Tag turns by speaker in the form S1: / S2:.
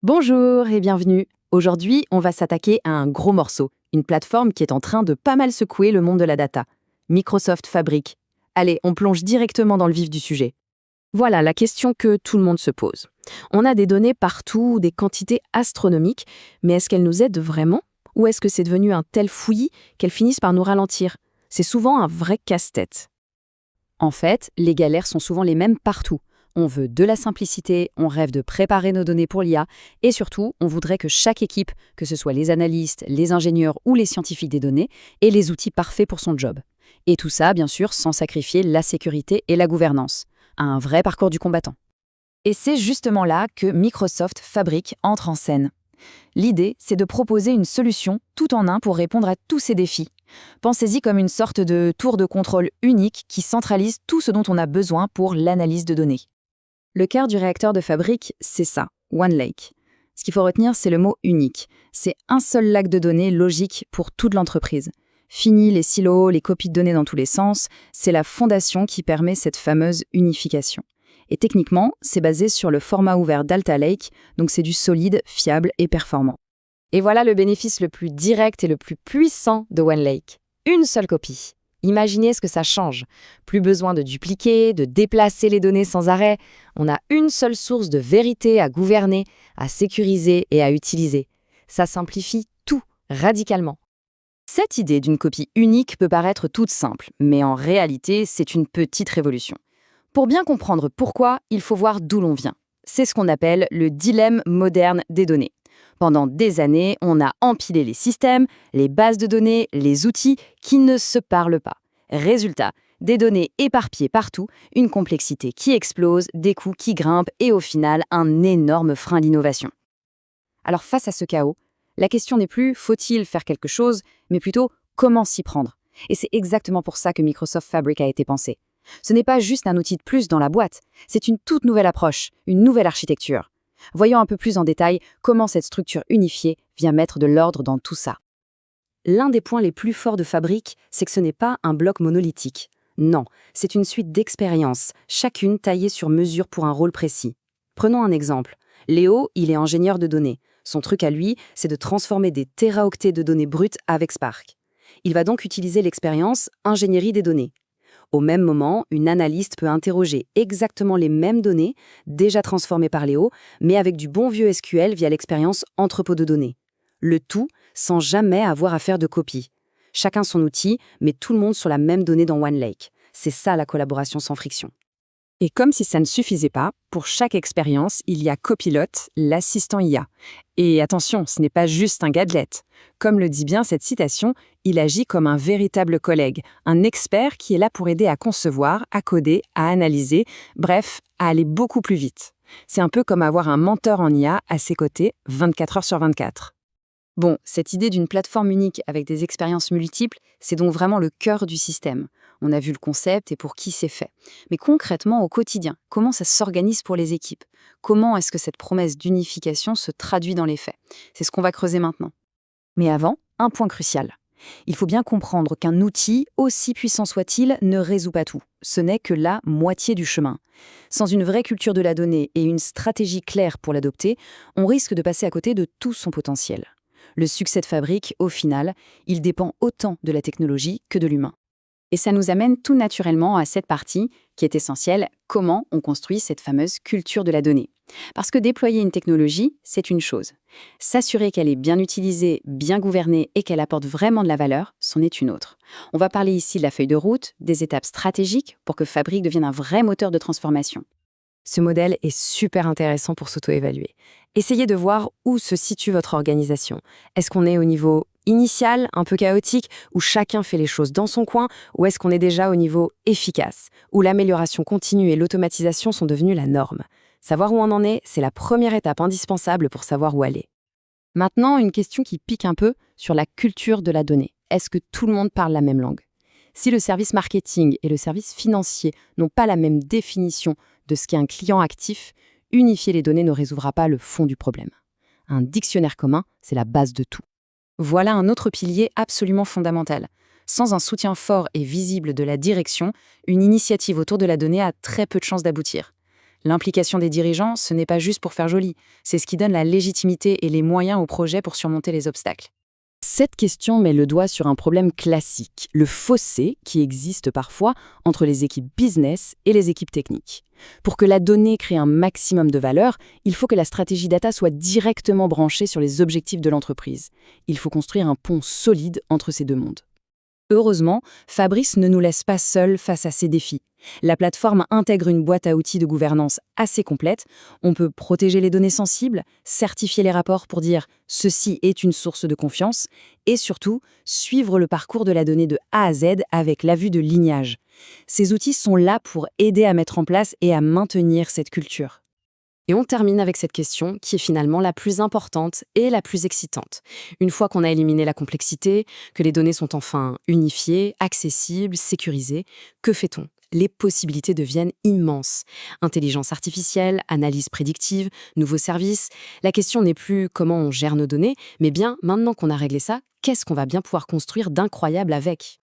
S1: Bonjour et bienvenue. Aujourd'hui, on va s'attaquer à un gros morceau, une plateforme qui est en train de pas mal secouer le monde de la data. Microsoft Fabric. Allez, on plonge directement dans le vif du sujet. Voilà la question que tout le monde se pose. On a des données partout, des quantités astronomiques, mais est-ce qu'elles nous aident vraiment? Ou est-ce que c'est devenu un tel fouillis qu'elles finissent par nous ralentir? C'est souvent un vrai casse-tête.
S2: En fait, les galères sont souvent les mêmes partout. On veut de la simplicité, on rêve de préparer nos données pour l'IA, et surtout, on voudrait que chaque équipe, que ce soit les analystes, les ingénieurs ou les scientifiques des données, ait les outils parfaits pour son job. Et tout ça, bien sûr, sans sacrifier la sécurité et la gouvernance. Un vrai parcours du combattant.
S1: Et c'est justement là que Microsoft Fabric entre en scène. L'idée, c'est de proposer une solution tout en un pour répondre à tous ces défis. Pensez-y comme une sorte de tour de contrôle unique qui centralise tout ce dont on a besoin pour l'analyse de données. Le cœur du réacteur de Fabric, c'est ça, OneLake. Ce qu'il faut retenir, c'est le mot unique. C'est un seul lac de données logique pour toute l'entreprise. Fini les silos, les copies de données dans tous les sens, c'est la fondation qui permet cette fameuse unification. Et techniquement, c'est basé sur le format ouvert d'Alta Lake, donc c'est du solide, fiable et performant. Et voilà le bénéfice le plus direct et le plus puissant de OneLake. Une seule copie. Imaginez ce que ça change. Plus besoin de dupliquer, de déplacer les données sans arrêt. On a une seule source de vérité à gouverner, à sécuriser et à utiliser. Ça simplifie tout, radicalement. Cette idée d'une copie unique peut paraître toute simple, mais en réalité, c'est une petite révolution. Pour bien comprendre pourquoi, il faut voir d'où l'on vient. C'est ce qu'on appelle le dilemme moderne des données. Pendant des années, on a empilé les systèmes, les bases de données, les outils qui ne se parlent pas. Résultat, des données éparpillées partout, une complexité qui explose, des coûts qui grimpent et au final, un énorme frein à l'innovation. Alors face à ce chaos, la question n'est plus faut-il faire quelque chose, mais plutôt comment s'y prendre. Et c'est exactement pour ça que Microsoft Fabric a été pensé. Ce n'est pas juste un outil de plus dans la boîte, c'est une toute nouvelle approche, une nouvelle architecture. Voyons un peu plus en détail comment cette structure unifiée vient mettre de l'ordre dans tout ça. L'un des points les plus forts de Fabric, c'est que ce n'est pas un bloc monolithique. Non, c'est une suite d'expériences, chacune taillée sur mesure pour un rôle précis. Prenons un exemple. Léo, il est ingénieur de données. Son truc à lui, c'est de transformer des téraoctets de données brutes avec Spark. Il va donc utiliser l'expérience ingénierie des données. Au même moment, une analyste peut interroger exactement les mêmes données, déjà transformées par Léo, mais avec du bon vieux SQL via l'expérience entrepôt de données. Le tout sans jamais avoir à faire de copie. Chacun son outil, mais tout le monde sur la même donnée dans OneLake. C'est ça la collaboration sans friction. Et comme si ça ne suffisait pas, pour chaque expérience, il y a Copilot, l'assistant IA. Et attention, ce n'est pas juste un gadget. Comme le dit bien cette citation, il agit comme un véritable collègue, un expert qui est là pour aider à concevoir, à coder, à analyser, bref, à aller beaucoup plus vite. C'est un peu comme avoir un mentor en IA à ses côtés 24 heures sur 24. Bon, cette idée d'une plateforme unique avec des expériences multiples, c'est donc vraiment le cœur du système. On a vu le concept et pour qui c'est fait. Mais concrètement, au quotidien, comment ça s'organise pour les équipes? Comment est-ce que cette promesse d'unification se traduit dans les faits? C'est ce qu'on va creuser maintenant. Mais avant, un point crucial. Il faut bien comprendre qu'un outil, aussi puissant soit-il, ne résout pas tout. Ce n'est que la moitié du chemin. Sans une vraie culture de la donnée et une stratégie claire pour l'adopter, on risque de passer à côté de tout son potentiel. Le succès de Fabric, au final, il dépend autant de la technologie que de l'humain. Et ça nous amène tout naturellement à cette partie qui est essentielle, comment on construit cette fameuse culture de la donnée. Parce que déployer une technologie, c'est une chose. S'assurer qu'elle est bien utilisée, bien gouvernée et qu'elle apporte vraiment de la valeur, c'en est une autre. On va parler ici de la feuille de route, des étapes stratégiques pour que Fabric devienne un vrai moteur de transformation. Ce modèle est super intéressant pour s'auto-évaluer. Essayez de voir où se situe votre organisation. Est-ce qu'on est au niveau initial, un peu chaotique, où chacun fait les choses dans son coin, ou est-ce qu'on est déjà au niveau efficace, où l'amélioration continue et l'automatisation sont devenues la norme? Savoir où on en est, c'est la première étape indispensable pour savoir où aller. Maintenant, une question qui pique un peu sur la culture de la donnée. Est-ce que tout le monde parle la même langue? Si le service marketing et le service financier n'ont pas la même définition de ce qu'est un client actif, unifier les données ne résoudra pas le fond du problème. Un dictionnaire commun, c'est la base de tout. Voilà un autre pilier absolument fondamental. Sans un soutien fort et visible de la direction, une initiative autour de la donnée a très peu de chances d'aboutir. L'implication des dirigeants, ce n'est pas juste pour faire joli, c'est ce qui donne la légitimité et les moyens au projet pour surmonter les obstacles.
S2: Cette question met le doigt sur un problème classique, le fossé qui existe parfois entre les équipes business et les équipes techniques. Pour que la donnée crée un maximum de valeur, il faut que la stratégie data soit directement branchée sur les objectifs de l'entreprise. Il faut construire un pont solide entre ces deux mondes.
S1: Heureusement, Fabrice ne nous laisse pas seuls face à ces défis. La plateforme intègre une boîte à outils de gouvernance assez complète. On peut protéger les données sensibles, certifier les rapports pour dire « ceci est une source de confiance » et surtout, suivre le parcours de la donnée de A à Z avec la vue de lignage. Ces outils sont là pour aider à mettre en place et à maintenir cette culture.
S2: Et on termine avec cette question qui est finalement la plus importante et la plus excitante. Une fois qu'on a éliminé la complexité, que les données sont enfin unifiées, accessibles, sécurisées, que fait-on ? Les possibilités deviennent immenses. Intelligence artificielle, analyse prédictive, nouveaux services. La question n'est plus comment on gère nos données, mais bien, maintenant qu'on a réglé ça, qu'est-ce qu'on va bien pouvoir construire d'incroyable avec ?